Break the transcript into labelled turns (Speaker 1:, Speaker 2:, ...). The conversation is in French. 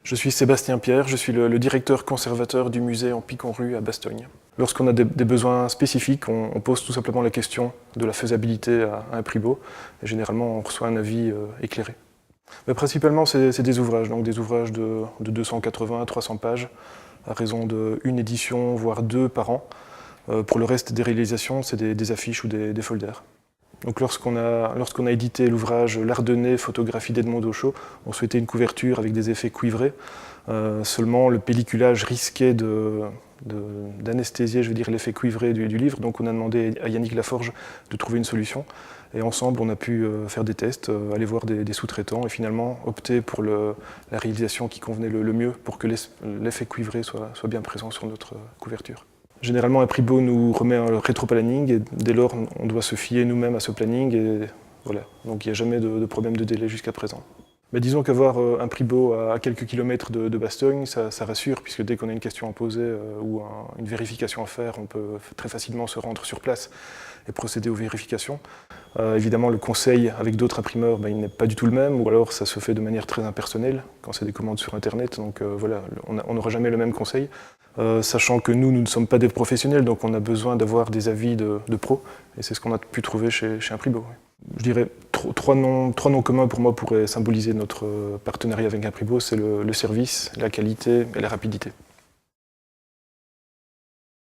Speaker 1: Je suis Sébastien Pierre, je suis le directeur conservateur du musée en Piconrue à Bastogne. Lorsqu'on a des besoins spécifiques, on pose tout simplement la question de la faisabilité à un prix beau, et généralement on reçoit un avis éclairé. Mais principalement c'est des ouvrages, donc des ouvrages de 280 à 300 pages, à raison d'une édition, voire deux par an. Pour le reste des réalisations, c'est des affiches ou des folders. Donc lorsqu'on a édité l'ouvrage L'Ardennais, photographie d'Edmond Dauchot, on souhaitait une couverture avec des effets cuivrés. Seulement le pelliculage risquait d'anesthésier, je veux dire, l'effet cuivré du livre. Donc on a demandé à Yannick Laforge de trouver une solution. Et ensemble, on a pu faire des tests, aller voir des sous-traitants et finalement opter pour la réalisation qui convenait le mieux pour que l'effet cuivré soit bien présent sur notre couverture. Généralement, un prix beau nous remet un rétro-planning et dès lors, on doit se fier nous-mêmes à ce planning et voilà. Donc il n'y a jamais de problème de délai jusqu'à présent. Mais disons qu'avoir un prix beau à quelques kilomètres de Bastogne, ça rassure, puisque dès qu'on a une question à poser ou une vérification à faire, on peut très facilement se rendre sur place et procéder aux vérifications. Évidemment, le conseil avec d'autres imprimeurs, il n'est pas du tout le même, ou alors ça se fait de manière très impersonnelle, quand c'est des commandes sur Internet, donc voilà, on n'aura jamais le même conseil. Sachant que nous ne sommes pas des professionnels, donc on a besoin d'avoir des avis de pros, et c'est ce qu'on a pu trouver chez un prix beau. Je dirais trois noms communs pour moi pourraient symboliser notre partenariat avec un prix beau, c'est le service, la qualité et la rapidité.